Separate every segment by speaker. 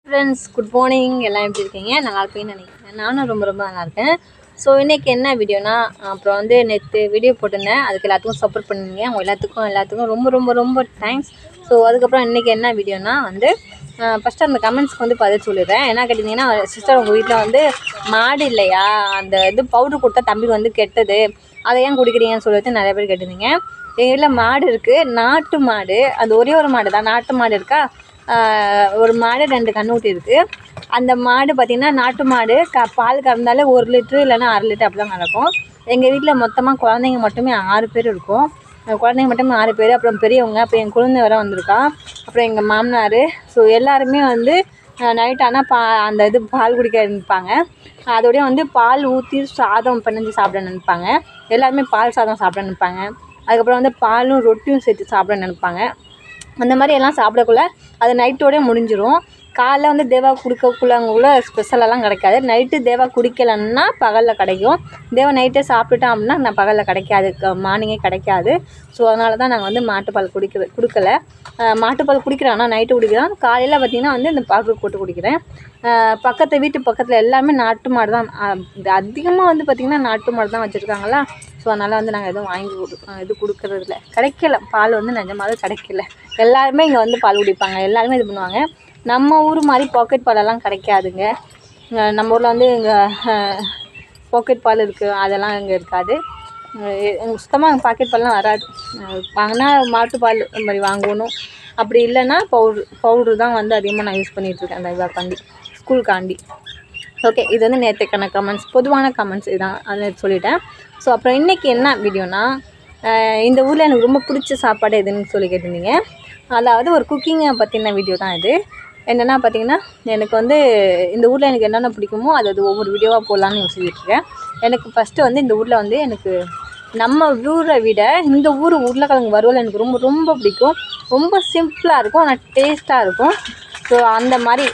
Speaker 1: Friends, good morning. எல்லாம் எப்படி இருக்கீங்க? நல்லா இருப்பீங்கன்னு நினைக்கிறேன். நானும் ரொம்ப ரொம்ப நல்லா இருக்கேன். ஸோ இன்றைக்கி என்ன வீடியோனா, அப்புறம் வந்து நேற்று வீடியோ போட்டிருந்தேன். அதுக்கு எல்லாத்துக்கும் சப்போர்ட் பண்ணுவீங்க. அவங்க எல்லாத்துக்கும் ரொம்ப ரொம்ப ரொம்ப தேங்க்ஸ். ஸோ அதுக்கப்புறம் இன்றைக்கி என்ன வீடியோனா வந்து ஃபஸ்ட்டு அந்த கமெண்ட்ஸ்க்கு வந்து பதில் சொல்லிடுறேன். என்ன கேட்டிங்கன்னா, சிஸ்டர் உங்கள் வீட்டில் வந்து மாடு இல்லையா, அந்த இது பவுட்ரு கொடுத்தா தம்பிக்கு வந்து கெட்டது, அதை ஏன் குடிக்கிறீங்கன்னு சொல்லிட்டு நிறைய பேர் கேட்டிருந்தீங்க. எங்கள் வீட்டில் மாடு இருக்குது, நாட்டு மாடு. அது ஒரே ஒரு மாடு தான், நாட்டு மாடு இருக்கா. ஒரு மாடு 2 கன்றுக்குட்டி இருக்குது. அந்த மாடு பார்த்திங்கன்னா நாட்டு மாடு. பால் கறந்தாலே 1 லிட்ரு இல்லைன்னா 1/2 லிட்டர் அப்படி தான் கறக்கும். எங்கள் வீட்டில் மொத்தமாக குழந்தைங்க மட்டுமே 6 பேர் இருக்கும். குழந்தைங்க மட்டுமே 6 பேர். அப்புறம் பெரியவங்க, அப்புறம் என் குழந்தை வேறு வந்திருக்கா, அப்புறம் எங்கள் மாமனார். ஸோ எல்லாருமே வந்து நைட் ஆனால் அந்த இது பால் குடிக்க நினைப்பாங்க. அதோடய வந்து பால் ஊற்றி சாதம் பிணைஞ்சி சாப்பிட நினைப்பாங்க. எல்லாருமே பால் சாதம் சாப்பிட நினைப்பாங்க. அதுக்கப்புறம் வந்து பாலும் ரொட்டியும் சேர்த்து சாப்பிட நினைப்பாங்க. அந்த மாதிரி எல்லாம் சாப்பிடக்குள்ள அது நைட்டோடய முடிஞ்சிடும். காலைல வந்து தேவா குடிக்கக்குள்ளங்குள்ள ஸ்பெஷலெல்லாம் கிடைக்காது. நைட்டு தேவா குடிக்கலைன்னா பகலில் கிடைக்கும். தேவா நைட்டே சாப்பிட்டுட்டான் அப்படின்னா நான் பகலில் கிடைக்காது, மார்னிங்கே கிடைக்காது. ஸோ அதனால தான் நாங்கள் வந்து மாட்டுப்பால் கொடுக்கல. மாட்டுப்பால் குடிக்கிறேன், ஆனால் நைட்டு குடிக்கிறேன். காலையில் பார்த்திங்கன்னா வந்து இந்த பவுடர் போட்டு குடிக்கிறேன். வீட்டு பக்கத்தில் எல்லாமே நாட்டு மாடு தான். அதிகமாக வந்து பார்த்திங்கன்னா நாட்டு மாடு தான் வச்சுருக்காங்களா. ஸோ அதனால் வந்து நாங்கள் எதுவும் வாங்கி கொடுக்குறதில்ல. கிடைக்கல, பால் வந்து நிஜமாவே கிடைக்கல. எல்லாருமே இங்கே வந்து பால் குடிப்பாங்க, எல்லாருமே இது பண்ணுவாங்க. நம்ம ஊர் மாதிரி பாக்கெட் பாலெல்லாம் கிடைக்காதுங்க. நம்ம ஊரில் வந்து இங்கே பாக்கெட் பால் இருக்குது, அதெல்லாம் இங்கே இருக்காது. சுத்தமாக பாக்கெட் பால்லாம் வராது. வாங்கினா மாட்டுப்பால் இந்த மாதிரி வாங்கணும். அப்படி இல்லைன்னா பவுட்ரு தான் வந்து அதிகமாக நான் யூஸ் பண்ணிகிட்ருக்கேன் அந்த இதாக்காண்டி, ஸ்கூலுக்காண்டி. ஓகே, இது வந்து நேற்றுக்கான கமெண்ட்ஸ், பொதுவான கமெண்ட்ஸ் இதான், அதை சொல்லிட்டேன். ஸோ அப்புறம் இன்றைக்கி என்ன வீடியோனா, இந்த ஊரில் எனக்கு ரொம்ப பிடிச்ச சாப்பாடு எதுன்னு சொல்லி கேட்டிருந்தீங்க. அதாவது ஒரு குக்கிங்கை பற்றின வீடியோ தான் இது. என்னென்னா பார்த்திங்கன்னா, எனக்கு வந்து இந்த ஊரில் எனக்கு என்னென்ன பிடிக்குமோ அது ஒவ்வொரு வீடியோவாக போடலான்னு யோசிச்சுட்ருக்கேன். எனக்கு ஃபஸ்ட்டு வந்து இந்த ஊரில் வந்து எனக்கு நம்ம ஊரை விட இந்த ஊர் உருளைக்கிழங்கு வறுவல் எனக்கு ரொம்ப ரொம்ப பிடிக்கும். ரொம்ப சிம்பிளாக இருக்கும், ஆனால் டேஸ்ட்டாக இருக்கும். ஸோ அந்த மாதிரி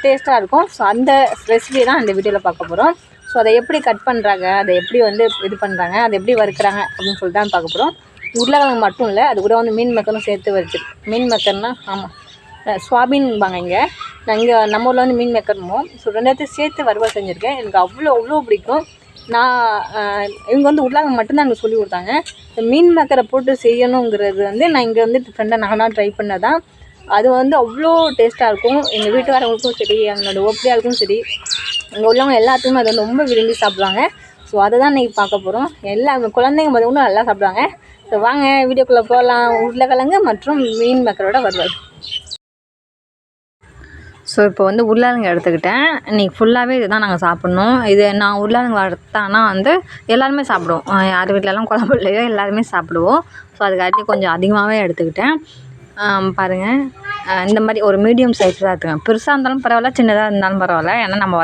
Speaker 1: டேஸ்ட்டாக இருக்கும். ஸோ அந்த ரெசிபியை தான் இந்த வீடியோவில் பார்க்க போகிறோம். ஸோ அதை எப்படி கட் பண்ணுறாங்க, அதை எப்படி வந்து இது பண்ணுறாங்க, அதை எப்படி வறுக்கிறாங்க அப்படின்னு சொல்லிட்டு தான் பார்க்க போகிறோம். உருளைக்கிழங்கு மட்டும் இல்லை, அது கூட வந்து மீன் மக்களும் சேர்த்து வச்சுருக்கு. மீன் மக்கள்னால் ஆமாம், சுவாபின்பாங்க இங்கே. நம்ம ஊரில் வந்து மீன் மேக்கர்மோ. ஸோ 2 சேர்த்து வறுவல் செஞ்சுருக்கேன். எனக்கு அவ்வளோ பிடிக்கும். இவங்க வந்து உருளைக்கிழங்கு மட்டும்தான் எனக்கு சொல்லி கொடுத்தாங்க. இந்த மீன் மேக்கரை போட்டு செய்யணுங்கிறது வந்து நான் இங்கே வந்து டிஃப்ரெண்ட்டாக நானாக ட்ரை பண்ணதான். அது வந்து அவ்வளோ டேஸ்ட்டாக இருக்கும். எங்கள் வீட்டுக்காரங்களுக்கும் சரி, என்னோடய ஓப்படியாருக்கும் சரி, இங்கே உள்ளவங்க எல்லாத்துக்குமே அது வந்து ரொம்ப விரும்பி சாப்பிடுவாங்க. ஸோ அதை தான் இன்றைக்கி பார்க்க போகிறோம். குழந்தைங்க பார்த்தீங்கன்னா நல்லா சாப்பிடுவாங்க. ஸோ வாங்க வீடியோக்குள்ளே போகலாம். உருளைக்கிழங்கு மற்றும் மீன் மேக்கரோட வறுவல். ஸோ இப்போ வந்து உருளைக்கிழங்கு எடுத்துக்கிட்டேன். இன்றைக்கி ஃபுல்லாகவே இது தான் நாங்கள் சாப்பிட்ணும். இது நான் உருளைக்கிழங்கு வறுத்தானா வந்து எல்லாருமே சாப்பிடுவோம். யார் வீட்டிலலாம் குழம்பு இல்லையோ எல்லாருமே சாப்பிடுவோம். ஸோ அதுக்காட்டி கொஞ்சம் அதிகமாகவே எடுத்துக்கிட்டேன். பாருங்கள், இந்த மாதிரி ஒரு மீடியம் சைஸ் தான் எடுத்துக்கேன். பெருசாக இருந்தாலும் பரவாயில்ல, சின்னதாக இருந்தாலும் பரவாயில்ல. ஏன்னா நம்ம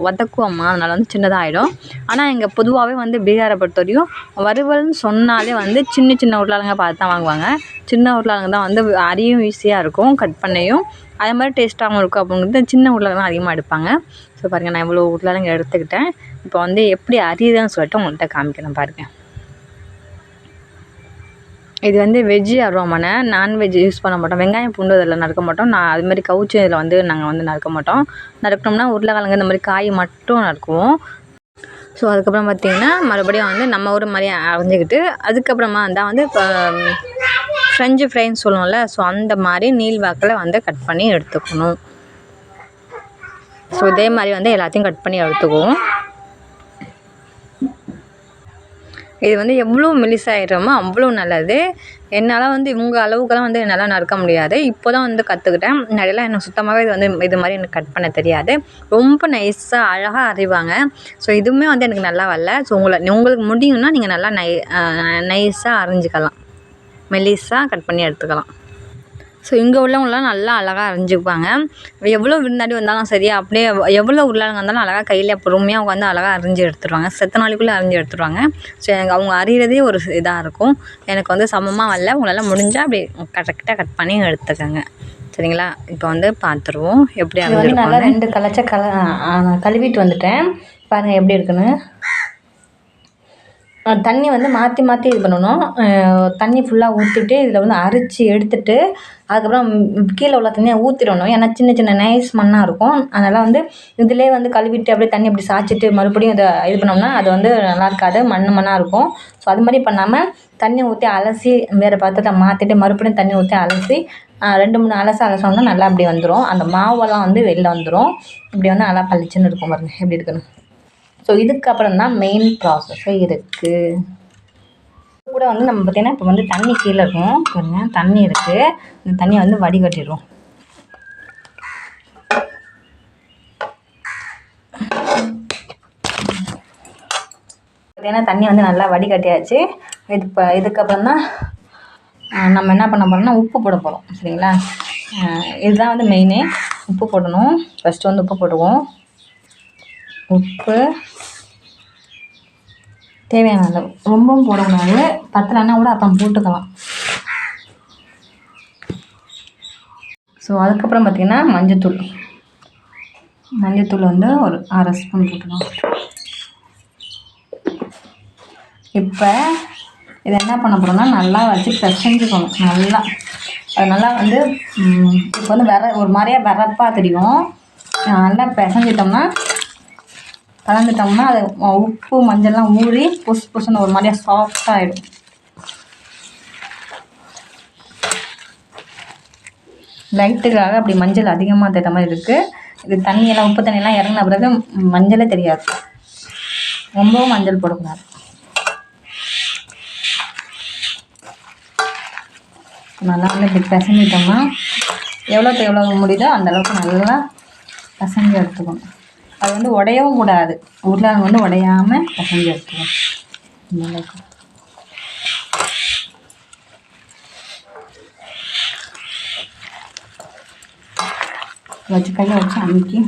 Speaker 1: வதக்குவோம்மா, அதனால் வந்து சின்னதாக ஆகிடும். ஆனால் இங்கே பொதுவாகவே வந்து பீகாரை பொறுத்த வரையும் வறுவல்னு சொன்னாலே வந்து சின்ன சின்ன உருளைக்கிழங்க பார்த்து தான் வாங்குவாங்க. சின்ன உருளைக்கிழங்கு தான் வந்து அரியும் ஈஸியாக இருக்கும், கட் பண்ணையும் அதே மாதிரி டேஸ்ட்டாகவும் இருக்கும். அப்படிங்கிறது சின்ன உருளைக்கிழங்கு தான் அதிகமாக எடுப்பாங்க. ஸோ பாருங்கள், நான் இவ்வளோ உருளைக்கிழங்கு எடுத்துக்கிட்டேன். இப்போ வந்து எப்படி அரியுதுன்னு சொல்லிட்டு உங்கள்கிட்ட காமிக்கிறேன் பாருங்கள். இது வந்து வெஜ்ஜு அருவாமனை, நான்வெஜ் யூஸ் பண்ண மாட்டோம். வெங்காயம் பூண்டு இதில் நறுக்க மாட்டோம். அதுமாதிரி கவுச்சி இதில் வந்து நாங்கள் வந்து நறுக்க மாட்டோம். நறுக்கணும்னா உருளைக்கிழங்கு இந்த மாதிரி காய் மட்டும் நறுக்குவோம். ஸோ அதுக்கப்புறம் பார்த்திங்கன்னா மறுபடியும் வந்து நம்ம ஊர் மாதிரி அரைஞ்சிக்கிட்டு, அதுக்கப்புறமா தான் வந்து இப்போ ஃப்ரெஞ்சு ஃப்ரைன்னு சொல்லுவோம்ல, ஸோ அந்த மாதிரி நீள்வாக்கில் வந்து கட் பண்ணி எடுத்துக்கணும். ஸோ இதே மாதிரி வந்து எல்லாத்தையும் கட் பண்ணி எடுத்துக்குவோம். இது வந்து எவ்வளோ மெலிசாயிடுறோமோ அவ்வளோ நல்லது. என்னால் வந்து இவங்க அளவுக்கெல்லாம் வந்து என்னால் நறுக்க முடியாது. இப்போ தான் வந்து கற்றுக்கிட்டேன். நிறையெல்லாம் எனக்கு சுத்தமாகவே இது மாதிரி எனக்கு கட் பண்ண தெரியாது. ரொம்ப நைஸாக அழகாக அரைவாங்க. ஸோ இதுவுமே வந்து எனக்கு நல்லா வரல. ஸோ உங்களுக்கு முடியும்னா நீங்கள் நல்லா நைஸாக அரைஞ்சிக்கலாம், மெலிசாக கட் பண்ணி எடுத்துக்கலாம். ஸோ இங்கே உள்ளவங்களாம் நல்லா அழகாக அரைஞ்சிப்பாங்க. எவ்வளோ விருந்தாடி வந்தாலும் சரி, அப்படியே எவ்வளோ உருளைக்கிழங்கு வந்தாலும் அழகாக கையில் பொறுமையாக உட்காந்து அழகாக அரிஞ்சு எடுத்துருவாங்க. செத்த நாளைக்குள்ளே அரிஞ்சு எடுத்துருவாங்க. ஸோ எனக்கு அவங்க அறிகிறதே ஒரு இதாக இருக்கும். எனக்கு வந்து சமமாக வரல. உங்களால் முடிஞ்சால் அப்படி கரெக்டாக கட் பண்ணி எடுத்துக்கோங்க, சரிங்களா? இப்போ வந்து பார்த்துருவோம் எப்படி அரிஞ்சு. நல்லா 2 கழுவிட்டு வந்துட்டேன். பாருங்கள் எப்படி இருக்குன்னு. தண்ணி வந்து மாற்றி மாற்றி இது பண்ணணும். தண்ணி ஃபுல்லாக ஊற்றிட்டு இதில் வந்து அரிச்சு எடுத்துட்டு அதுக்கப்புறம் கீழே உள்ள தண்ணியை ஊற்றிடணும். ஏன்னா சின்ன சின்ன நைஸ் மண்ணாக இருக்கும். அதனால் வந்து இதிலே வந்து கழுவிட்டு அப்படியே தண்ணி அப்படி சாய்ச்சிட்டு மறுபடியும் இதை இது பண்ணோம்னா அது வந்து நல்லா இருக்காது, மண்ணாக இருக்கும். ஸோ அது மாதிரி பண்ணாமல் தண்ணி ஊற்றி அலசி வேறு பாத்திரத்தை மாற்றிட்டு மறுபடியும் தண்ணி ஊற்றி அலசி 2 3 அலசோம்னா நல்லா அப்படி வந்துடும். அந்த மாவெல்லாம் வந்து வெளில வந்துடும். இப்படி வந்து நல்லா பளிச்சுன்னு இருக்கும் பாருங்க எப்படி இருக்குன்னு. ஸோ இதுக்கப்புறம் தான் மெயின் ப்ராசஸே இருக்குது. கூட வந்து நம்ம பார்த்திங்கன்னா இப்போ வந்து தண்ணி கீழே இருக்கும் பாருங்க, தண்ணி இருக்குது. இந்த தண்ணியை வந்து வடிகட்டிடுவோம். பார்த்திங்கன்னா தண்ணி வந்து நல்லா வடிகட்டியாச்சு. இதுக்கப்புறம் தான் நம்ம என்ன பண்ண போகிறோம்னா உப்பு போட போகிறோம். சரிங்களா, இதுதான் வந்து மெயினே. உப்பு போடணும். ஃபஸ்ட்டு வந்து உப்பு போடுவோம். உப்பு தேவையான அளவு, ரொம்பவும் போடக்கூடாது. பத்தலைன்னா கூட அப்புறம் போட்டுக்கலாம். ஸோ அதுக்கப்புறம் பார்த்திங்கன்னா மஞ்சத்தூள் வந்து ஒரு 1/2 ஸ்பூன் போட்டுக்கலாம். இப்போ இதை என்ன பண்ண போகிறோம்னா நல்லா வச்சு பிசைஞ்சுக்கணும். அது நல்லா வந்து இப்போ வந்து ஒரு மாதிரியாக வரப்பாக தெரியும். நல்லா பிசைஞ்சிட்டோம்னா கலந்துட்டோம்னா அது உப்பு மஞ்சள்லாம் ஊறி புசுன்னு ஒரு மாதிரியாக சாஃப்டாக ஆகிடும். லைட்டுக்காக அப்படி மஞ்சள் அதிகமாக தேட்ட மாதிரி இருக்குது. இது தண்ணியெல்லாம் உப்பு தண்ணியெல்லாம் இறங்கின பிறகு மஞ்சளே தெரியாது. ரொம்பவும் மஞ்சள் போடக்கூடாது. நல்லா வந்து இப்படி பிசைஞ்சிட்டோம்னா எவ்வளோ முடியுதோ அந்தளவுக்கு நல்லா பிசைஞ்சு எடுத்துக்கணும். அது வந்து உடையவும் கூடாது. உருளைக்கிழங்கு வந்து உடையாமல் பிசைஞ்சு எடுத்துக்கணும். இந்தளவுக்கு வச்சு கையை வச்சு அமுக்கி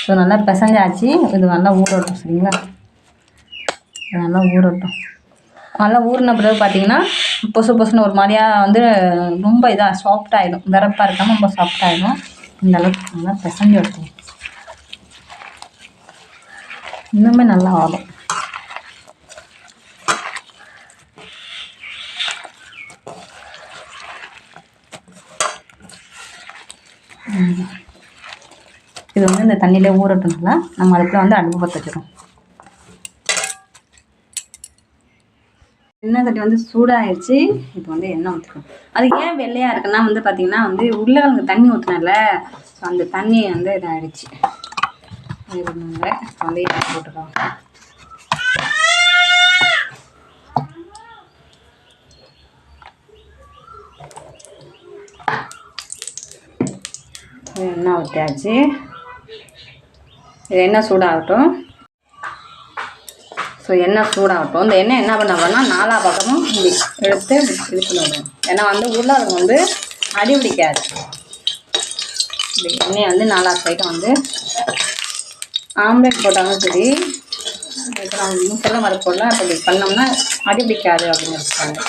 Speaker 1: ஸோ நல்லா பிசைஞ்சாச்சு. இது நல்லா ஊறட்டும். சரிங்களா, நல்லா ஊறட்டும். நல்லா ஊறின பிறகு பார்த்திங்கன்னா பொசுன்னு ஒரு மாதிரியாக வந்து ரொம்ப இதாக சாஃப்டாகிடும். வரப்பாக இருக்காமல் ரொம்ப சாஃப்டாகிடும். இந்த அளவுக்கு நல்லா பிசைஞ்சு எடுத்துடும். இன்னுமே நல்லா ஆகும். இது வந்து இந்த தண்ணியிலே ஊறட்டும்ல, நம்ம அதுக்குள்ள வந்து அடுப்பு பற்ற வச்சிடும். எண்ணெய் சட்டி வந்து சூடாகிடுச்சு. இப்போ வந்து எண்ணெய் ஊற்றிக்கணும். அது ஏன் வெள்ளையாக இருக்குன்னா வந்து பார்த்திங்கன்னா வந்து உருளைக்கிழங்கு தண்ணி ஊற்றினால அந்த தண்ணி வந்து இதாகிடுச்சு. இப்போ வந்து எண்ணெய் போட்டுக்கலாம். எண்ணெய் ஊற்றியாச்சு. இது எண்ணெய் சூடாகட்டும். ஸோ எண்ணெய் சூடாகட்டும். இந்த எண்ணெய் என்ன பண்ண போறோம்னா 4 பக்கமும் இப்படி எடுத்து இது பண்ணிவிடுவோம். ஏன்னா வந்து உருளைக்கிழங்கு வந்து அடி பிடிக்காது. இந்த எண்ணெயை வந்து 4 சைடும் வந்து ஆம்லேட் போட்டாலும் சரி, இப்போ நம்ம முட்டெல்லாம் வரப்போடலாம். அப்படி பண்ணோம்னா அடி பிடிக்காது அப்படின்னு இருக்காங்க.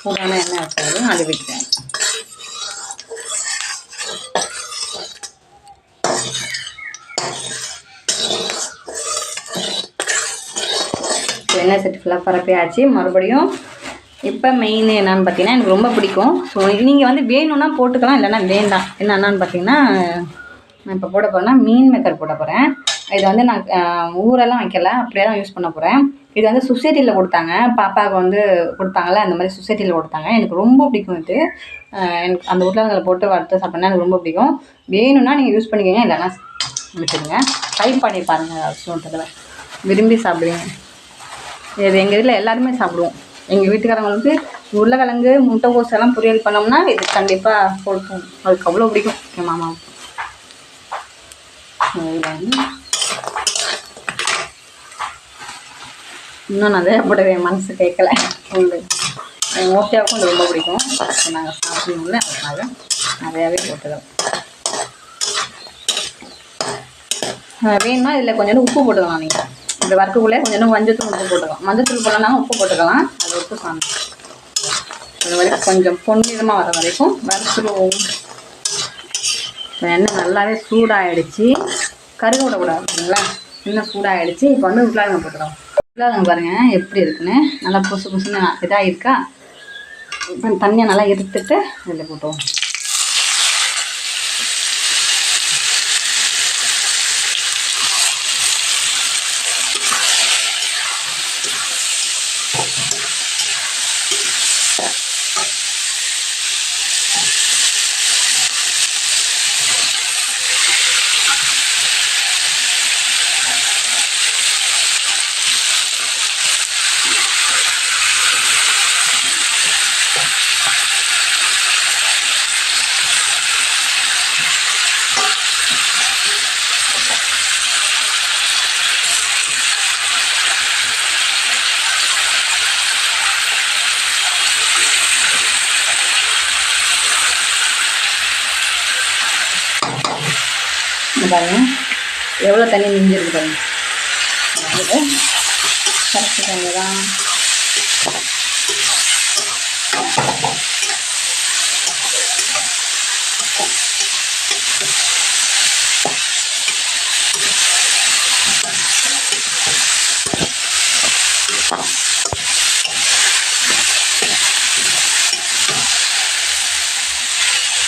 Speaker 1: சூடான எண்ணெய் வச்சாலும் அடி பிடிக்காது. எண்ணெய் செட்டு ஃபுல்லாக பரப்பியாச்சு. மறுபடியும் இப்போ மெயின் என்னான்னு பார்த்தீங்கன்னா எனக்கு ரொம்ப பிடிக்கும். ஸோ நீங்கள் வந்து வேணும்னா போட்டுக்கலாம், இல்லைன்னா வேண்டாம். என்னென்னு பார்த்தீங்கன்னா நான் இப்போ போட போகிறேன்னா மீன் மேக்கர் போட போகிறேன். இது வந்து நான் ஊரெல்லாம் வைக்கல, அப்படியே தான் யூஸ் பண்ண போகிறேன். இது வந்து சொசைட்டியில் கொடுத்தாங்க, பாப்பாவுக்கு வந்து கொடுத்தாங்கல்ல, அந்த மாதிரி சொசைட்டியில் கொடுத்தாங்க. எனக்கு ரொம்ப பிடிக்கும். இது எனக்கு அந்த உருளைக்கிழங்குல போட்டு வறுத்து சாப்பிட்டோன்னா எனக்கு ரொம்ப பிடிக்கும். வேணும்னா நீங்கள் யூஸ் பண்ணிக்கோங்க, இல்லைன்னா விட்டுடுங்க. ட்ரை பண்ணி பாருங்கள். அவசியன்றதில் விரும்பி சாப்பிடுவீங்க. இது எங்கள் வீட்டில் எல்லாருமே சாப்பிடுவோம். எங்கள் வீட்டுக்காரங்களுக்கு உருளைக்கிழங்கு முட்டைக்கோஸ் எல்லாம் பொரியல் பண்ணோம்னா இது கண்டிப்பாக போடுவோம். அதுக்கு அவ்வளோ பிடிக்கும் என் மாமாவுக்கு. இதில் வந்து இன்னும் நிறைய போடுறது என் மனசு கேட்கல. எங்கள் ஓகேவுக்கும் இது ரொம்ப பிடிக்கும். நாங்கள் சாப்பிடணும்ல, அதுக்காக நிறையாவே போட்டுக்கிறோம். வேணும்னா இதில் கொஞ்சோண்டு உப்பு போட்டுக்கலாம். நீங்கள்
Speaker 2: இந்த வறுக்கக்குள்ளே கொஞ்சம் மஞ்சத்தூள் உப்பு போட்டுக்கலாம். மஞ்சத்தூள் போடலாம், உப்பு போட்டுக்கலாம். அது உப்பு சாமி அது வரைக்கும் கொஞ்சம் பொன்னிறமாக வர வரைக்கும் வறுத்துருவோம். எண்ணெய் நல்லாவே சூடாகிடுச்சு. கருக விடக்கூடாதுங்களா, எண்ணெய் சூடாகிடுச்சு. இப்போ வந்து உருளைக்கிழங்கு போட்டுக்கலாம். உருளைக்கிழங்கு பாருங்கள் எப்படி இருக்குன்னு, நல்லா புதுசு புதுசுன்னு இதாக இருக்கா. இப்போ தண்ணியை நல்லா எடுத்துட்டு இதில் போட்டுவோம். பாருங்க எவ்வளோ தண்ணி மிஞ்சிருக்கு பாருங்க. கரெக்டு தண்ணி தான்.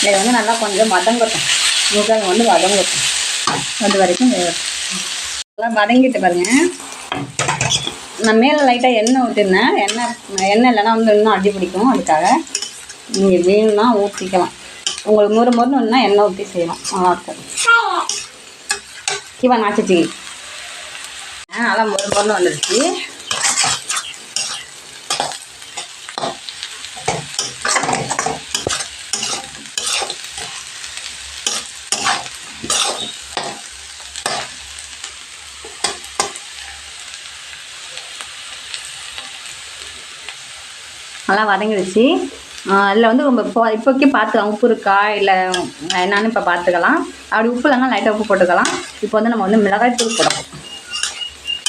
Speaker 2: இதை வந்து நல்லா கொஞ்சம் வதங்கட்டும். முருங்கைக்காய் வந்து வதங்கட்டும். அது வரைக்கும் நல்லா வதங்கிட்டு பாருங்க. நான் மேலே லைட்டாக எண்ணெய் ஊற்றிருந்தேன். எண்ணெய் இல்லைன்னா வந்து இன்னும் அடி பிடிக்கும். அதுக்காக நீங்கள் வேணும்னா ஊற்றிக்கலாம். உங்களுக்கு மொறுன்னு ஒன்றா எண்ணெய் ஊற்றி செய்யலாம், நல்லாயிருக்கும். இவன் நாச்சிச்சி நல்லா மொறுன்னு வந்துடுச்சு. நல்லா வதங்கிடுச்சு. இதில் வந்து ரொம்ப இப்போக்கி பார்த்துக்கலாம் உப்பு இருக்கா இல்லை என்னன்னு இப்போ பார்த்துக்கலாம். அப்படி உப்பு இல்லைன்னா லைட்டாக உப்பு போட்டுக்கலாம். இப்போ வந்து நம்ம வந்து மிளகாய் தூள் போடணும்.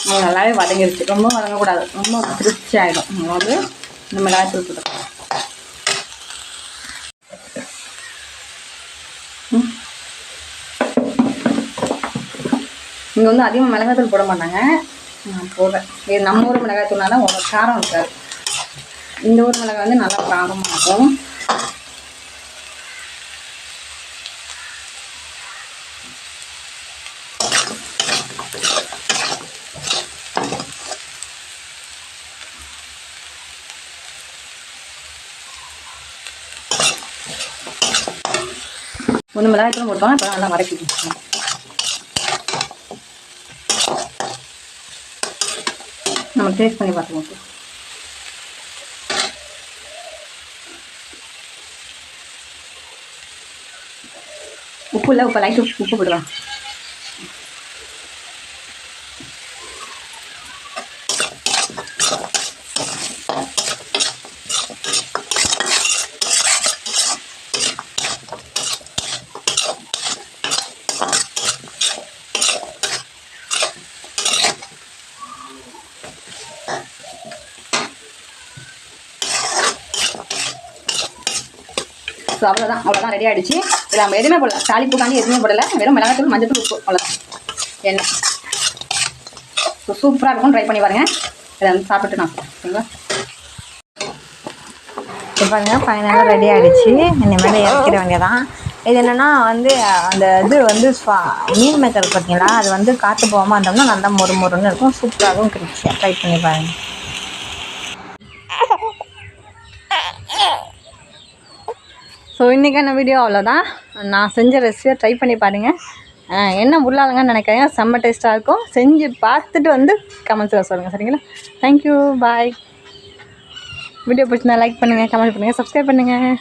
Speaker 2: அது நல்லாவே வதங்கிடுச்சு. ரொம்ப வதங்கக்கூடாது, ரொம்ப திருச்சி ஆகிடும். நம்ம வந்து இந்த மிளகாய் தூள் போட்டுக்கலாம். இங்கே வந்து அதிகமாக மிளகாய் தூள் போட மாட்டாங்க, நான் போடுறேன். இது நம்ம ஊர் மிளகாய் தூள்னால உங்களுக்கு காரம் இருக்காது. இந்த ஊர் மிளகாய் வந்து நல்லா காரமாக இருக்கும். ஒன்று மிளகாய்த்தூள் போட்டோம். இப்போ நல்லா வதக்கிக்கலாம். நம்ம டேஸ்ட் பண்ணி பார்த்துக்கோங்க. உப்பு இல்லை, உப்பு லைட்டு உப்பு போடுவோம். ஸோ அவ்வளோதான் ரெடி ஆகிடுச்சு. இதில் நம்ம எதுவுமே போடல, தாளிப்புக்காண்டி எதுவுமே போடலை. வெறும் மிளகாத்தூள், மஞ்சத்தூள், உப்பு, அவ்வளோதான். எண்ணெய். ஸோ சூப்பராக இருக்கும், ட்ரை பண்ணி பாருங்கள். இதை வந்து சாப்பிட்டு நான் ஓகேங்களா.
Speaker 1: இப்போ பாருங்கள் ஃபைனலாக ரெடி ஆகிடுச்சு. இனிமேல் இறக்கிற வேண்டியதான். இது என்னென்னா வந்து அந்த இது வந்து மீன் மேக்கர் பார்த்தீங்களா, அது வந்து காற்று போகாமல் இருந்தோம்னா நல்லா மொறுன்னு இருக்கும். சூப்பராகவும் கிரிச்சியாக ட்ரை பண்ணி பாருங்கள். ஸோ இன்றைக்கான வீடியோ அவ்வளோதான். நான் செஞ்ச ரெசிபியை ட்ரை பண்ணி பாருங்கள். என்ன உள்ளாதுங்கன்னு நினைக்கிறேன், செம்ம டேஸ்ட்டாக இருக்கும். செஞ்சு பார்த்துட்டு வந்து கமெண்ட்ஸில் சொல்லுங்கள், சரிங்களா. தேங்க்யூ, பாய். வீடியோ பிடிச்சிருந்தா லைக் பண்ணுங்கள், கமெண்ட் பண்ணுங்கள், சப்ஸ்கிரைப் பண்ணுங்கள்.